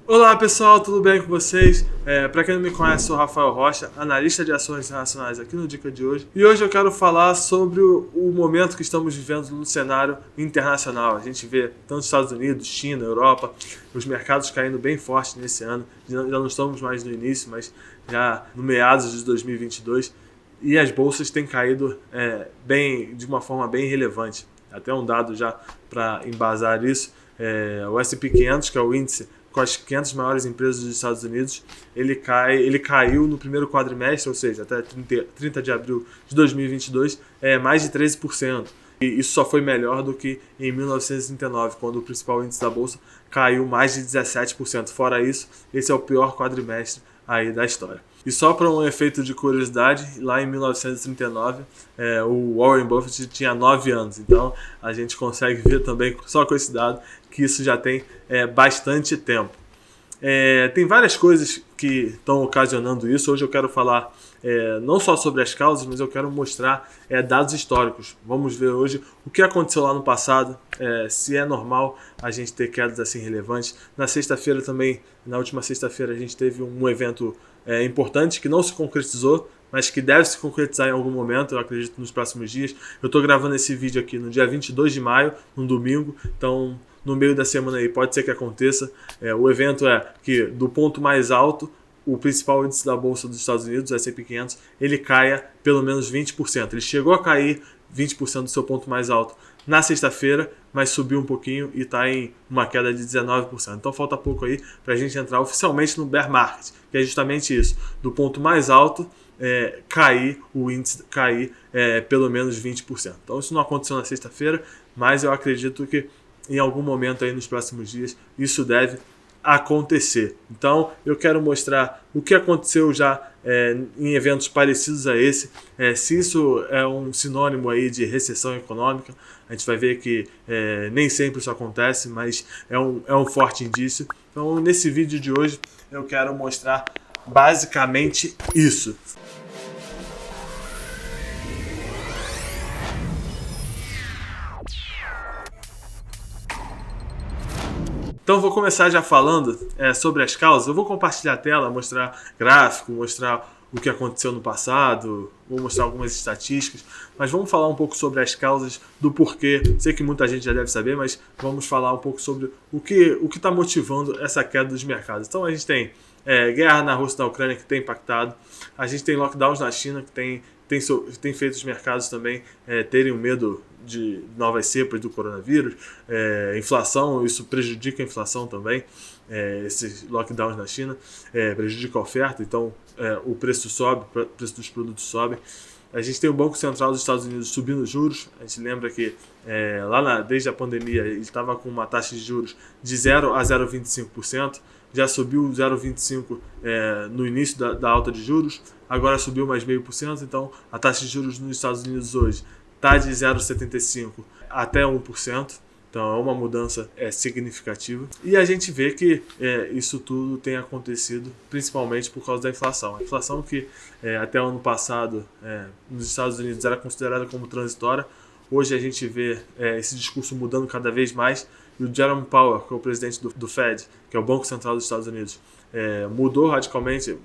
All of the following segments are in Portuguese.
Olá pessoal, tudo bem com vocês? Para quem não me conhece, sou Rafael Rocha, analista de ações internacionais aqui no Dica de hoje. E hoje eu quero falar sobre o momento que estamos vivendo no cenário internacional. A gente vê tanto Estados Unidos, China, Europa, os mercados caindo bem forte nesse ano. Já não estamos mais no início, mas já no meados de 2022. E as bolsas têm caído de uma forma bem relevante. Até um dado já para embasar isso. O S&P 500, que é o índice com as 500 maiores empresas dos Estados Unidos, ele caiu no primeiro quadrimestre, ou seja, até 30 de abril de 2022, mais de 13%. E isso só foi melhor do que em 1939, quando o principal índice da Bolsa caiu mais de 17%. Fora isso, esse é o pior quadrimestre aí da história. E só para um efeito de curiosidade, lá em 1939, o Warren Buffett tinha 9 anos. Então, a gente consegue ver também, só com esse dado, que isso já tem bastante tempo. Tem várias coisas que estão ocasionando isso. Hoje eu quero falar não só sobre as causas, mas eu quero mostrar dados históricos. Vamos ver hoje o que aconteceu lá no passado, se é normal a gente ter quedas assim relevantes. Na sexta-feira também, na última sexta-feira, a gente teve um evento importante que não se concretizou, mas que deve se concretizar em algum momento, eu acredito, nos próximos dias. Eu estou gravando esse vídeo aqui no dia 22 de maio, no domingo, então no meio da semana aí pode ser que aconteça. O evento é que do ponto mais alto, o principal índice da Bolsa dos Estados Unidos, o S&P 500, ele caia pelo menos 20%. Ele chegou a cair 20% do seu ponto mais alto na sexta-feira, mas subiu um pouquinho e está em uma queda de 19%. Então falta pouco aí para a gente entrar oficialmente no bear market, que é justamente isso, do ponto mais alto o índice cair pelo menos 20%. Então isso não aconteceu na sexta-feira, mas eu acredito que em algum momento aí nos próximos dias isso deve acontecer. Então eu quero mostrar o que aconteceu já em eventos parecidos a esse, se isso é um sinônimo aí de recessão econômica. A gente vai ver que nem sempre isso acontece, mas é um forte indício. Então nesse vídeo de hoje eu quero mostrar basicamente isso. Então vou começar já falando sobre as causas. Eu vou compartilhar a tela, mostrar gráfico, mostrar o que aconteceu no passado, vou mostrar algumas estatísticas, mas vamos falar um pouco sobre as causas do porquê. Sei que muita gente já deve saber, mas vamos falar um pouco sobre o que está motivando essa queda dos mercados. Então a gente tem guerra na Rússia e na Ucrânia que tem impactado, a gente tem lockdowns na China que tem feito os mercados também terem um medo de novas cepas do coronavírus, inflação, isso prejudica a inflação também, esses lockdowns na China, prejudica a oferta, então o preço sobe, o preço dos produtos sobe. A gente tem o Banco Central dos Estados Unidos subindo juros. A gente lembra que desde a pandemia ele estava com uma taxa de juros de 0 a 0,25%, já subiu 0,25% no início da alta de juros, agora subiu mais 0,5%, então a taxa de juros nos Estados Unidos hoje está de 0,75% até 1%. Então é uma mudança significativa. E a gente vê que isso tudo tem acontecido principalmente por causa da inflação. A inflação que até o ano passado nos Estados Unidos era considerada como transitória, hoje a gente vê esse discurso mudando cada vez mais. E o Jerome Powell, que é o presidente do Fed, que é o Banco Central dos Estados Unidos, mudou radicalmente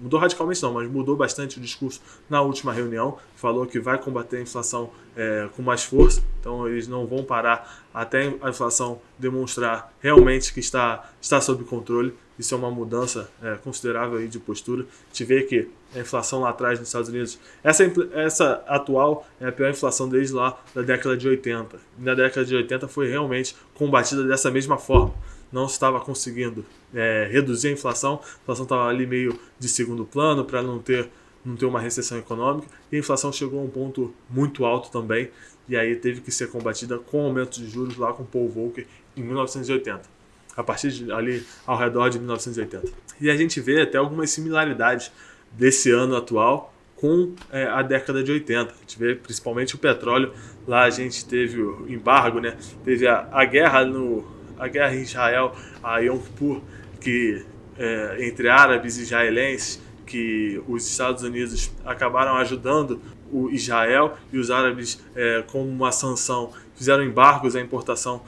não, mas mudou bastante o discurso na última reunião, falou que vai combater a inflação com mais força, então eles não vão parar até a inflação demonstrar realmente que está sob controle. Isso é uma mudança considerável aí de postura. A gente vê que a inflação lá atrás nos Estados Unidos, essa atual é a pior inflação desde lá da década de 80. E na década de 80 foi realmente combatida dessa mesma forma. Não estava conseguindo reduzir a inflação estava ali meio de segundo plano para não ter uma recessão econômica, e a inflação chegou a um ponto muito alto também, e aí teve que ser combatida com aumento de juros lá com Paul Volcker em 1980, a partir de ali ao redor de 1980. E a gente vê até algumas similaridades desse ano atual com a década de 80. A gente vê principalmente o petróleo, lá a gente teve o embargo, né? Teve a guerra em Israel, a Yom Kippur, que entre árabes e israelenses, que os Estados Unidos acabaram ajudando o Israel, e os árabes, como uma sanção, fizeram embargos à importação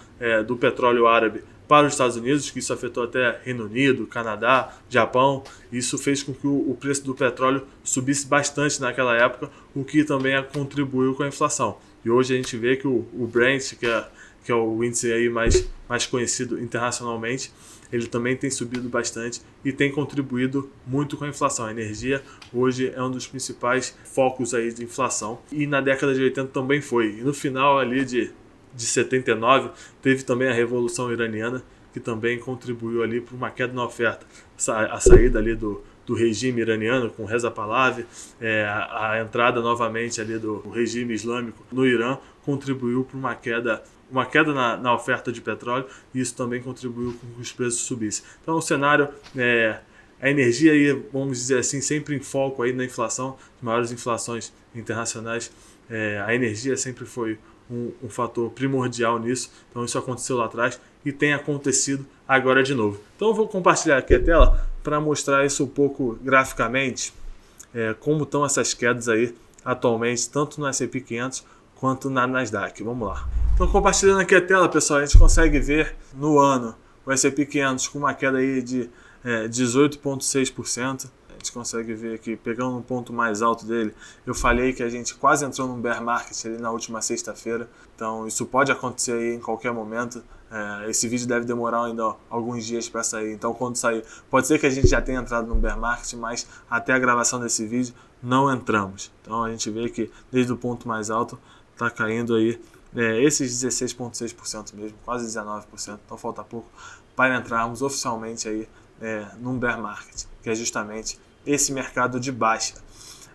do petróleo árabe para os Estados Unidos, que isso afetou até Reino Unido, Canadá, Japão. Isso fez com que o preço do petróleo subisse bastante naquela época, o que também contribuiu com a inflação. E hoje a gente vê que o Brent, que é o índice aí mais conhecido internacionalmente, ele também tem subido bastante e tem contribuído muito com a inflação. A energia hoje é um dos principais focos aí de inflação, e na década de 80 também foi. E no final ali de 79 teve também a Revolução Iraniana, que também contribuiu ali para uma queda na oferta. A saída ali do regime iraniano com Reza Pahlavi, a entrada novamente ali do regime islâmico no Irã contribuiu para uma queda na oferta de petróleo, e isso também contribuiu com que os preços subissem. Então o cenário, a energia aí, vamos dizer assim, sempre em foco aí na inflação, as maiores inflações internacionais, a energia sempre foi um fator primordial nisso. Então isso aconteceu lá atrás e tem acontecido agora de novo. Então eu vou compartilhar aqui a tela para mostrar isso um pouco graficamente, como estão essas quedas aí atualmente, tanto no S&P 500 quanto na Nasdaq. Vamos lá. Então, compartilhando aqui a tela, pessoal, a gente consegue ver no ano o S&P 500 com uma queda aí de 18,6%. A gente consegue ver aqui, pegando um ponto mais alto dele, eu falei que a gente quase entrou num bear market ali na última sexta-feira. Então, isso pode acontecer aí em qualquer momento. Esse vídeo deve demorar ainda alguns dias para sair. Então, quando sair, pode ser que a gente já tenha entrado no bear market, mas até a gravação desse vídeo não entramos. Então, a gente vê que desde o ponto mais alto está caindo aí esses 16,6% mesmo, quase 19%. Então, falta pouco para entrarmos oficialmente aí num bear market, que é justamente esse mercado de baixa.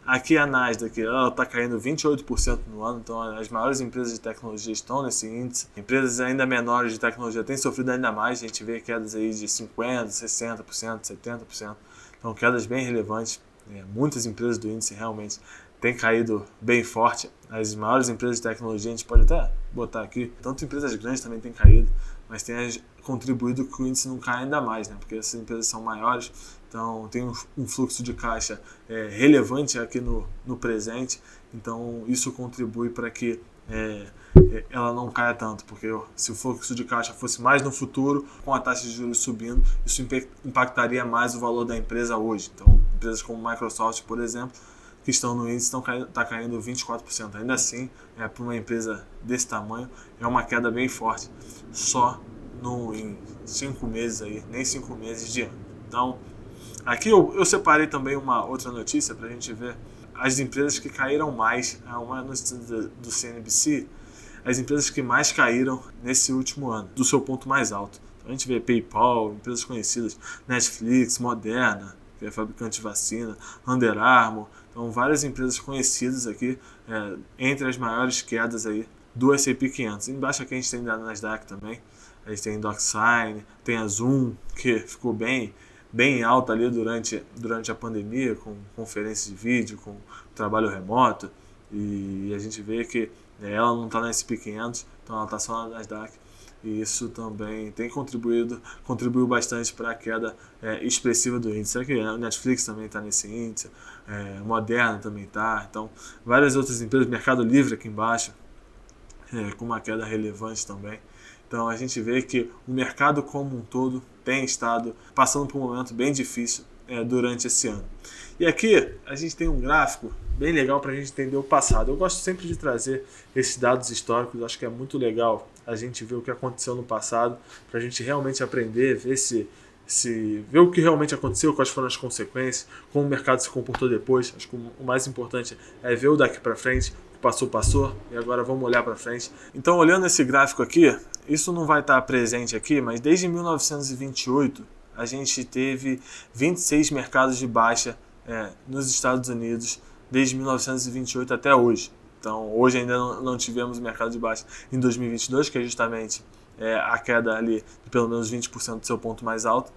Aqui a Nasdaq está caindo 28% no ano, então as maiores empresas de tecnologia estão nesse índice. Empresas ainda menores de tecnologia têm sofrido ainda mais, a gente vê quedas aí de 50%, 60%, 70%, então quedas bem relevantes. Muitas empresas do índice realmente têm caído bem forte. As maiores empresas de tecnologia, a gente pode até botar aqui, tanto empresas grandes também têm caído, mas tem contribuído que o índice não caia ainda mais, né? Porque essas empresas são maiores, então tem um fluxo de caixa relevante aqui no presente, então isso contribui para que ela não caia tanto, porque se o fluxo de caixa fosse mais no futuro, com a taxa de juros subindo, isso impactaria mais o valor da empresa hoje. Então, empresas como Microsoft, por exemplo, que estão no índice, está caindo 24%. Ainda assim, para uma empresa desse tamanho, é uma queda bem forte, só em 5 meses aí, nem 5 meses de ano. Então, aqui eu separei também uma outra notícia para a gente ver as empresas que caíram mais. Uma notícia do CNBC, as empresas que mais caíram nesse último ano, do seu ponto mais alto. Então, a gente vê PayPal, empresas conhecidas, Netflix, Moderna, que é fabricante de vacina, Under Armour. Então, várias empresas conhecidas aqui, entre as maiores quedas aí do S&P 500. Embaixo aqui a gente tem da Nasdaq também. A gente tem DocSign, tem a Zoom, que ficou bem alta ali durante a pandemia, com conferências de vídeo, com trabalho remoto. E a gente vê que ela não está na S&P 500, então ela está só na Nasdaq. E isso também tem contribuiu bastante para a queda expressiva do índice. Aqui, a Netflix também está nesse índice, Moderna também está. Então, várias outras empresas, Mercado Livre aqui embaixo, com uma queda relevante também. Então, a gente vê que o mercado como um todo tem estado passando por um momento bem difícil durante esse ano. E aqui a gente tem um gráfico bem legal para a gente entender o passado. Eu gosto sempre de trazer esses dados históricos, acho que é muito legal a gente ver o que aconteceu no passado, para a gente realmente aprender, ver o que realmente aconteceu, quais foram as consequências, como o mercado se comportou depois. Acho que o mais importante é ver o daqui para frente. Passou, e agora vamos olhar para frente. Então, olhando esse gráfico aqui, isso não vai estar presente aqui, mas desde 1928 a gente teve 26 mercados de baixa nos Estados Unidos, desde 1928 até hoje. Então, hoje ainda não tivemos mercado de baixa em 2022, que é justamente a queda ali de pelo menos 20% do seu ponto mais alto,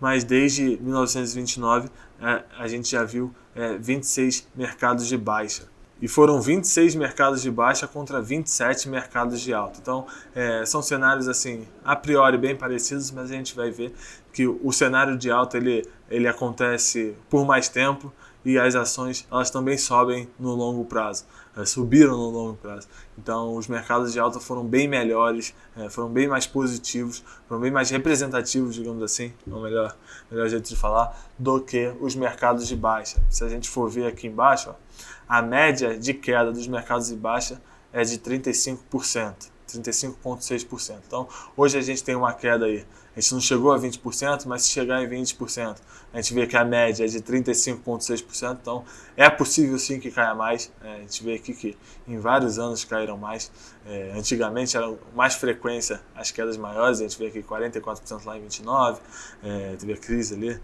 mas desde 1929 a gente já viu 26 mercados de baixa. E foram 26 mercados de baixa contra 27 mercados de alta. Então, são cenários assim, a priori bem parecidos, mas a gente vai ver que o cenário de alta ele acontece por mais tempo e as ações elas também sobem no longo prazo, subiram no longo prazo. Então os mercados de alta foram bem melhores, foram bem mais positivos, foram bem mais representativos, digamos assim, é o melhor jeito de falar, do que os mercados de baixa. Se a gente for ver aqui embaixo, ó, a média de queda dos mercados de baixa é de 35%. 35,6%. Então, hoje a gente tem uma queda aí. A gente não chegou a 20%, mas se chegar em 20%, a gente vê que a média é de 35,6%. Então, é possível sim que caia mais. A gente vê aqui que em vários anos caíram mais. Antigamente era mais frequência as quedas maiores. A gente vê aqui 44% lá em 29%. Teve a crise ali.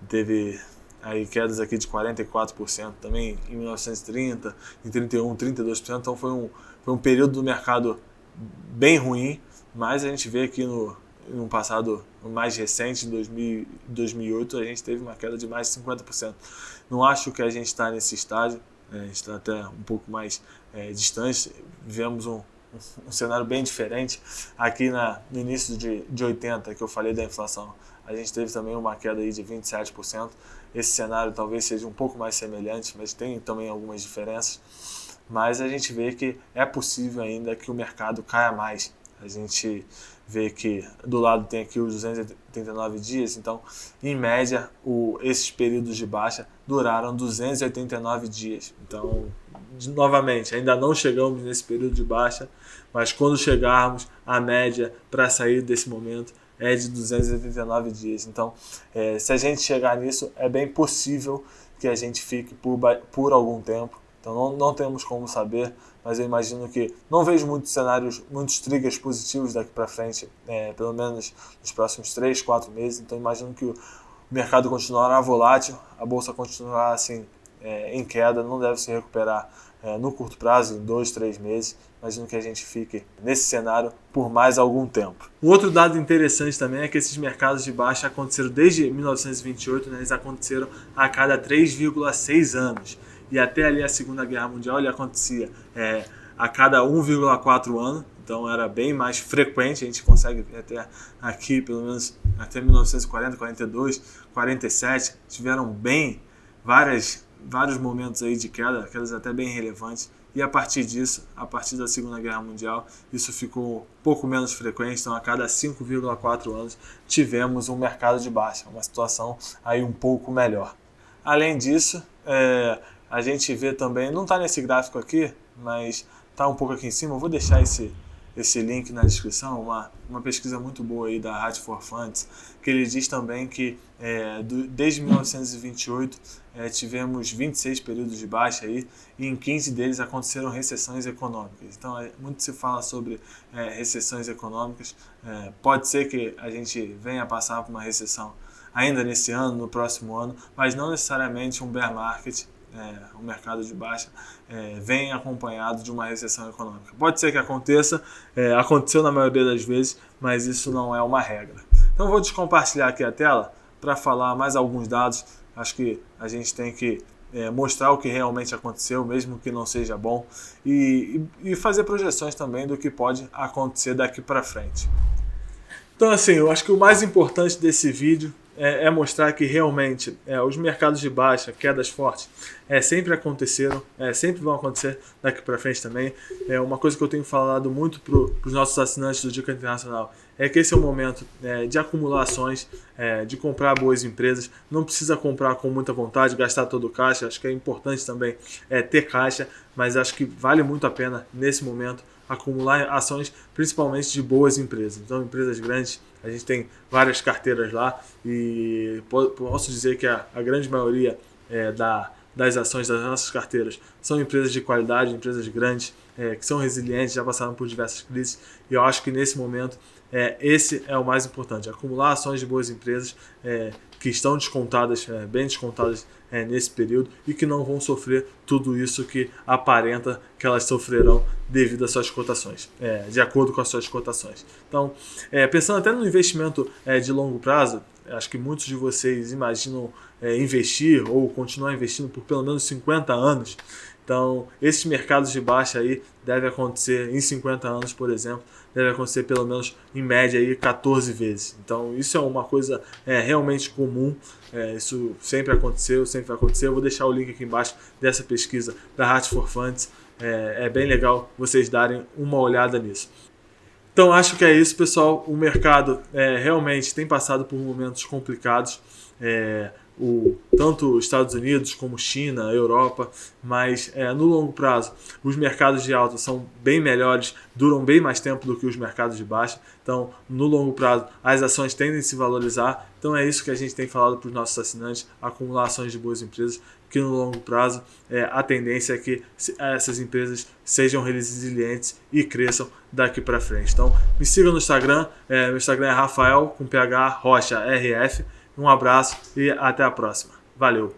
Teve aí quedas aqui de 44% também em 1930, em 31, 32%. Então, foi um período do mercado bem ruim, mas a gente vê aqui no passado mais recente, em 2008, a gente teve uma queda de mais de 50%. Não acho que a gente está nesse estágio, a gente está até um pouco mais distante, vivemos um cenário bem diferente. Aqui no início de 80, que eu falei da inflação, a gente teve também uma queda aí de 27%. Esse cenário talvez seja um pouco mais semelhante, mas tem também algumas diferenças. Mas a gente vê que é possível ainda que o mercado caia mais. A gente vê que do lado tem aqui os 289 dias, então, em média, esses períodos de baixa duraram 289 dias. Então, novamente, ainda não chegamos nesse período de baixa, mas quando chegarmos, a média para sair desse momento é de 289 dias. Então, se a gente chegar nisso, é bem possível que a gente fique por algum tempo. Então não temos como saber, mas eu imagino que não vejo muitos cenários, muitos triggers positivos daqui para frente, pelo menos nos próximos 3, 4 meses. Então imagino que o mercado continuará volátil, a bolsa continuará assim em queda, não deve se recuperar no curto prazo, em 2, 3 meses. Imagino que a gente fique nesse cenário por mais algum tempo. Um outro dado interessante também é que esses mercados de baixa aconteceram desde 1928, né, eles aconteceram a cada 3,6 anos. E até ali a Segunda Guerra Mundial ele acontecia a cada 1,4 ano, então era bem mais frequente. A gente consegue ver até aqui, pelo menos até 1940, 42, 47, tiveram vários momentos aí de quedas até bem relevantes. E a partir disso, a partir da Segunda Guerra Mundial, isso ficou um pouco menos frequente, então a cada 5,4 anos tivemos um mercado de baixa, uma situação aí um pouco melhor. Além disso, a gente vê também, não está nesse gráfico aqui, mas está um pouco aqui em cima, eu vou deixar esse link na descrição, uma pesquisa muito boa aí da Hatch for Funds, que ele diz também que desde 1928 tivemos 26 períodos de baixa aí, e em 15 deles aconteceram recessões econômicas. Então muito se fala sobre recessões econômicas, pode ser que a gente venha passar por uma recessão ainda nesse ano, no próximo ano, mas não necessariamente um bear market, o mercado de baixa, vem acompanhado de uma recessão econômica. Pode ser que aconteça, aconteceu na maioria das vezes, mas isso não é uma regra. Então vou descompartilhar aqui a tela para falar mais alguns dados. Acho que a gente tem que mostrar o que realmente aconteceu, mesmo que não seja bom, e fazer projeções também do que pode acontecer daqui para frente. Então assim, eu acho que o mais importante desse vídeo é mostrar que realmente os mercados de baixa, quedas fortes, sempre aconteceram, sempre vão acontecer daqui para frente também. Uma coisa que eu tenho falado muito para os nossos assinantes do Dica Internacional é que esse é o momento de acumular ações, de comprar boas empresas. Não precisa comprar com muita vontade, gastar todo o caixa. Acho que é importante também ter caixa, mas acho que vale muito a pena nesse momento acumular ações, principalmente de boas empresas. Então, empresas grandes, a gente tem várias carteiras lá e posso dizer que a grande maioria das ações das nossas carteiras são empresas de qualidade, empresas grandes, que são resilientes, já passaram por diversas crises, e eu acho que nesse momento esse é o mais importante, acumular ações de boas empresas que estão descontadas, bem descontadas nesse período, e que não vão sofrer tudo isso que aparenta que elas sofrerão devido às suas cotações, de acordo com as suas cotações. Então, pensando até no investimento de longo prazo, acho que muitos de vocês imaginam investir ou continuar investindo por pelo menos 50 anos. Então, esses mercados de baixa aí deve acontecer em 50 anos, por exemplo, deve acontecer pelo menos em média aí 14 vezes. Então, isso é uma coisa realmente comum. Isso sempre aconteceu, sempre vai acontecer. Eu vou deixar o link aqui embaixo dessa pesquisa da Hartford Funds. É bem legal vocês darem uma olhada nisso. Então, acho que é isso, pessoal. O mercado realmente tem passado por momentos complicados. Tanto os Estados Unidos como China, Europa, mas no longo prazo os mercados de alta são bem melhores, duram bem mais tempo do que os mercados de baixa. Então, no longo prazo, as ações tendem a se valorizar. Então, é isso que a gente tem falado para os nossos assinantes: acumular ações de boas empresas, que no longo prazo a tendência é que essas empresas sejam resilientes e cresçam daqui para frente. Então, me siga no Instagram, meu Instagram é Rafael com PH Rocha RF. Um abraço e até a próxima. Valeu!